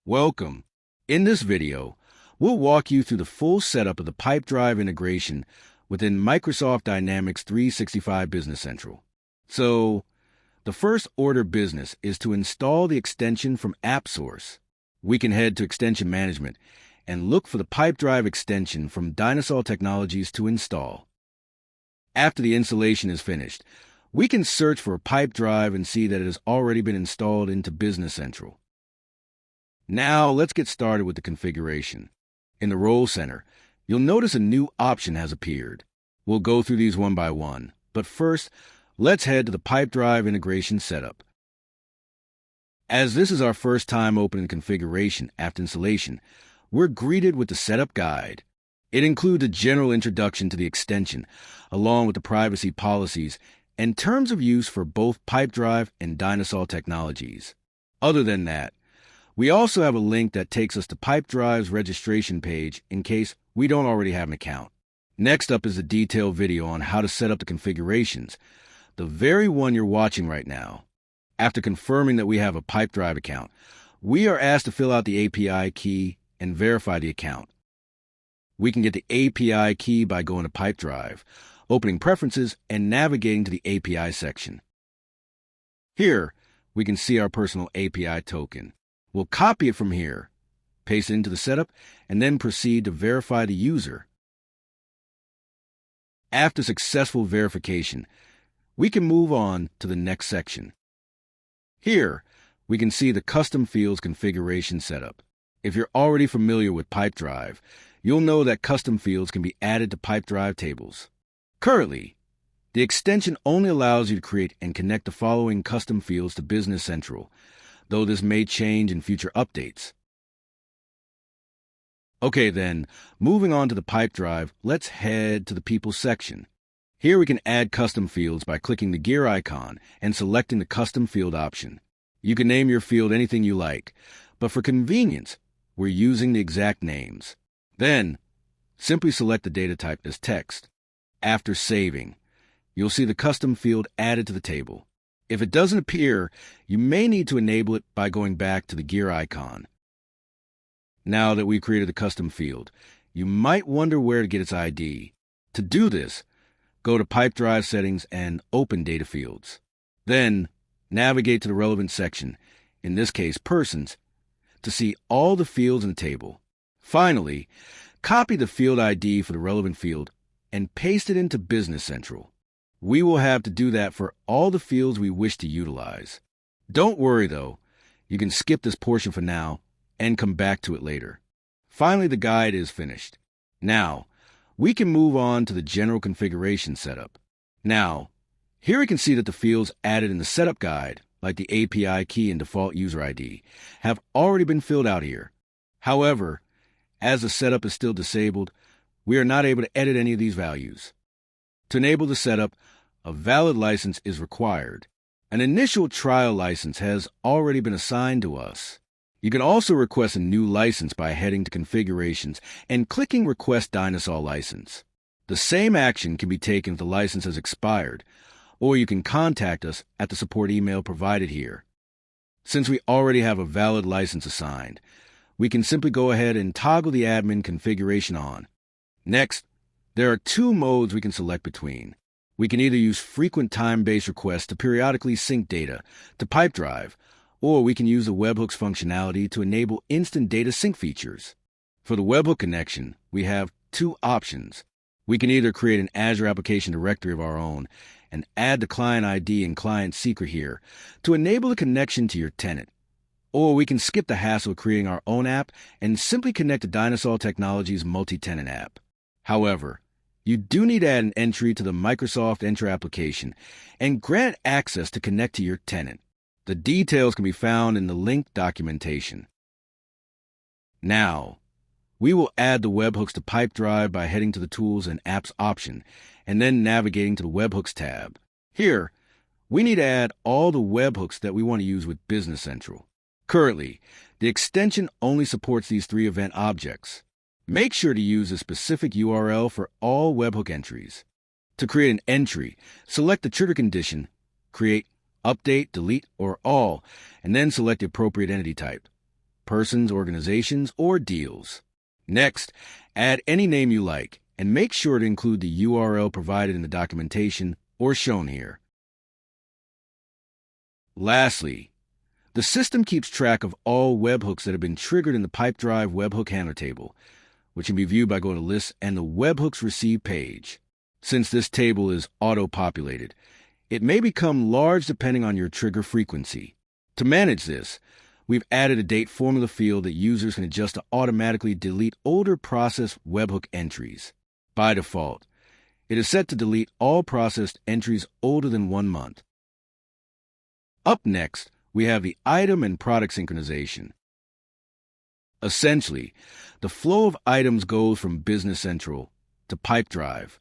Welcome. In this video, we'll walk you through the full setup of the Pipedrive integration within Microsoft Dynamics 365 Business Central. So, the first order of business is to install the extension from AppSource. We can head to Extension Management and look for the Pipedrive extension from Dynasol Technologies to install. After the installation is finished, we can search for Pipedrive and see that it has already been installed into Business Central. Now, let's get started with the configuration. In the Role Center, you'll notice a new option has appeared. We'll go through these one by one, but first, let's head to the Pipedrive integration setup. As this is our first time opening configuration after installation, we're greeted with the setup guide. It includes a general introduction to the extension, along with the privacy policies and terms of use for both Pipedrive and Dynasol Technologies. Other than that, we also have a link that takes us to Pipedrive's registration page in case we don't already have an account. Next up is a detailed video on how to set up the configurations, the very one you're watching right now. After confirming that we have a Pipedrive account, we are asked to fill out the API key and verify the account. We can get the API key by going to Pipedrive, opening Preferences, and navigating to the API section. Here, we can see our personal API token. We'll copy it from here, paste it into the setup, and then proceed to verify the user. After successful verification, we can move on to the next section. Here, we can see the custom fields configuration setup. If you're already familiar with Pipedrive, you'll know that custom fields can be added to Pipedrive tables. Currently, the extension only allows you to create and connect the following custom fields to Business Central, though this may change in future updates. Okay then, moving on to the Pipedrive, let's head to the People section. Here we can add custom fields by clicking the gear icon and selecting the custom field option. You can name your field anything you like, but for convenience, we're using the exact names. Then, simply select the data type as text. After saving, you'll see the custom field added to the table. If it doesn't appear, you may need to enable it by going back to the gear icon. Now that we've created the custom field, you might wonder where to get its ID. To do this, go to Pipedrive Settings and Open Data Fields. Then, navigate to the relevant section, in this case Persons, to see all the fields in the table. Finally, copy the field ID for the relevant field and paste it into Business Central. We will have to do that for all the fields we wish to utilize. Don't worry though, you can skip this portion for now and come back to it later. Finally, the guide is finished. Now, we can move on to the general configuration setup. Now, here we can see that the fields added in the setup guide, like the API key and default user ID, have already been filled out here. However, as the setup is still disabled, we are not able to edit any of these values. To enable the setup, a valid license is required. An initial trial license has already been assigned to us. You can also request a new license by heading to Configurations and clicking Request Dynasol License. The same action can be taken if the license has expired, or you can contact us at the support email provided here. Since we already have a valid license assigned, we can simply go ahead and toggle the admin configuration on. Next, there are two modes we can select between. We can either use frequent time-based requests to periodically sync data to Pipedrive, or we can use the webhooks functionality to enable instant data sync features. For the webhook connection, we have two options. We can either create an Azure application directory of our own and add the client ID and client secret here to enable the connection to your tenant, or we can skip the hassle of creating our own app and simply connect to Dynasol Technologies' multi-tenant app. However, you do need to add an entry to the Microsoft Entra application and grant access to connect to your tenant. The details can be found in the linked documentation. Now, we will add the webhooks to Pipedrive by heading to the Tools and Apps option and then navigating to the Webhooks tab. Here, we need to add all the webhooks that we want to use with Business Central. Currently, the extension only supports these three event objects. Make sure to use a specific URL for all webhook entries. To create an entry, select the trigger condition, create, update, delete, or all, and then select the appropriate entity type. persons, organizations, or deals. Next, add any name you like, and make sure to include the URL provided in the documentation or shown here. Lastly, the system keeps track of all webhooks that have been triggered in the Pipedrive webhook handler table, which can be viewed by going to Lists and the Webhooks Received page. Since this table is auto-populated, it may become large depending on your trigger frequency. To manage this, we've added a date formula field that users can adjust to automatically delete older processed webhook entries. By default, it is set to delete all processed entries older than 1 month. Up next, we have the item and product synchronization. Essentially, the flow of items goes from Business Central to Pipedrive.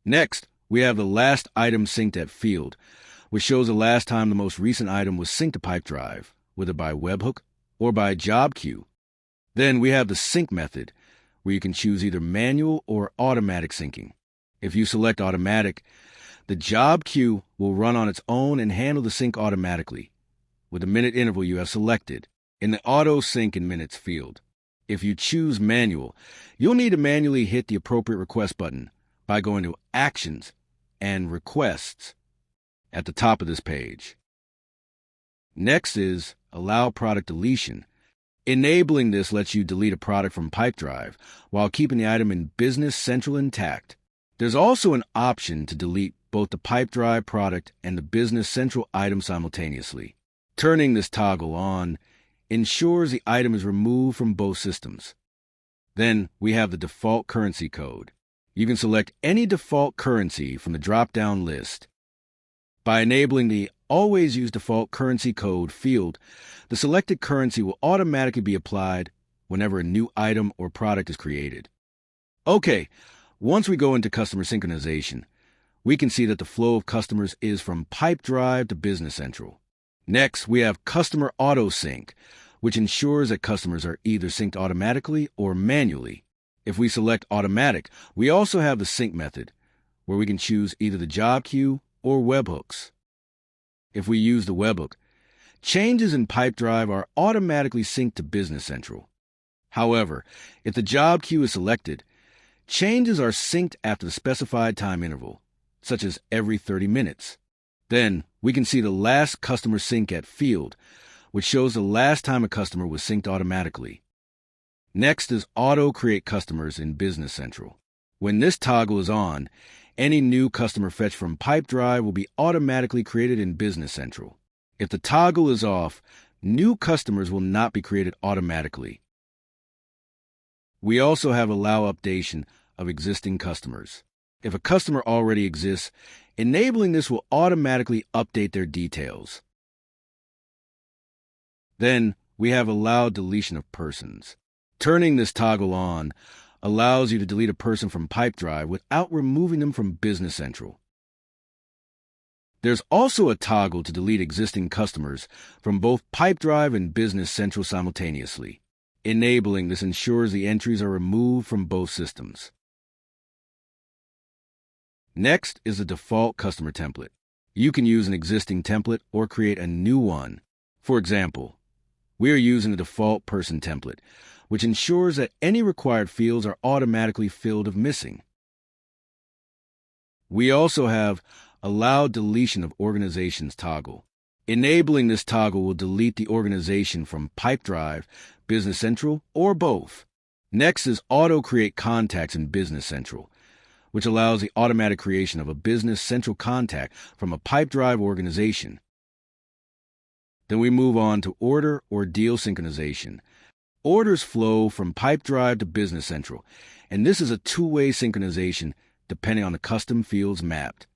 Next, we have the last item synced at field, which shows the last time the most recent item was synced to Pipedrive, whether by webhook or by job queue. Then we have the sync method, where you can choose either manual or automatic syncing. If you select automatic, the job queue will run on its own and handle the sync automatically, with the minute interval you have selected, in the Auto Sync in Minutes field. If you choose manual, you'll need to manually hit the appropriate request button by going to Actions and Requests at the top of this page. Next is Allow Product Deletion. Enabling this lets you delete a product from Pipedrive while keeping the item in Business Central intact. There's also an option to delete both the Pipedrive product and the Business Central item simultaneously. Turning this toggle on ensures the item is removed from both systems. Then we have the default currency code. You can select any default currency from the drop-down list. By enabling the Always Use Default Currency Code field, the selected currency will automatically be applied whenever a new item or product is created. Okay, once we go into customer synchronization, we can see that the flow of customers is from Pipedrive to Business Central. Next, we have Customer Auto Sync, which ensures that customers are either synced automatically or manually. If we select automatic, we also have the sync method, where we can choose either the job queue or webhooks. If we use the webhook, changes in Pipedrive are automatically synced to Business Central. However, if the job queue is selected, changes are synced after the specified time interval, such as every 30 minutes. Then, we can see the last customer sync at field, which shows the last time a customer was synced automatically. Next is Auto Create Customers in Business Central. When this toggle is on, any new customer fetched from Pipedrive will be automatically created in Business Central. If the toggle is off, new customers will not be created automatically. We also have Allow Updation of existing customers. If a customer already exists, enabling this will automatically update their details. Then we have Allow Deletion of Persons. Turning this toggle on allows you to delete a person from Pipedrive without removing them from Business Central. There's also a toggle to delete existing customers from both Pipedrive and Business Central simultaneously. Enabling this ensures the entries are removed from both systems. Next is the default customer template. You can use an existing template or create a new one. For example, we are using the default person template, which ensures that any required fields are automatically filled if missing. We also have Allow Deletion of Organizations toggle. Enabling this toggle will delete the organization from Pipedrive, Business Central, or both. Next is Auto Create Contacts in Business Central, which allows the automatic creation of a Business Central contact from a Pipedrive organization. Then we move on to Order or Deal Synchronization. Orders flow from Pipedrive to Business Central, and this is a two-way synchronization depending on the custom fields mapped.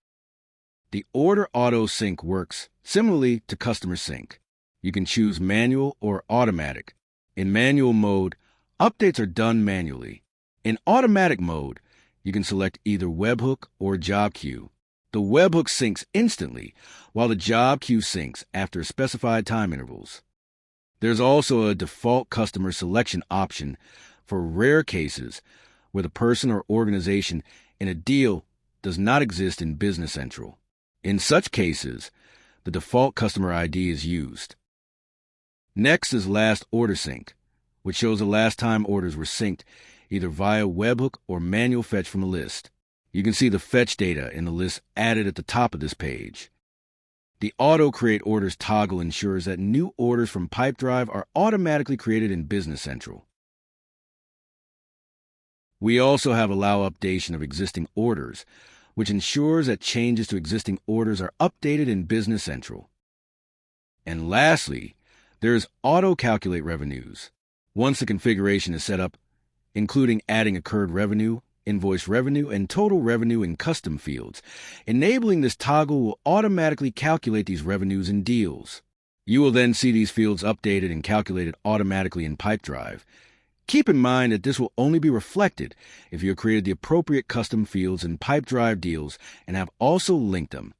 The Order Auto Sync works similarly to Customer Sync. You can choose manual or automatic. In manual mode, updates are done manually. In automatic mode, you can select either webhook or job queue. The webhook syncs instantly, while the job queue syncs after specified time intervals. There's also a default customer selection option for rare cases where the person or organization in a deal does not exist in Business Central. In such cases, the default customer ID is used. Next is Last Order Sync, which shows the last time orders were synced, either via webhook or manual fetch from a list. You can see the fetch data in the list added at the top of this page. The Auto Create Orders toggle ensures that new orders from Pipedrive are automatically created in Business Central. We also have Allow Updation of Existing Orders, which ensures that changes to existing orders are updated in Business Central. And lastly, there is Auto Calculate Revenues. Once the configuration is set up, including adding accrued revenue, invoice revenue, and total revenue in custom fields, enabling this toggle will automatically calculate these revenues in deals. You will then see these fields updated and calculated automatically in Pipedrive. Keep in mind that this will only be reflected if you have created the appropriate custom fields in Pipedrive deals and have also linked them.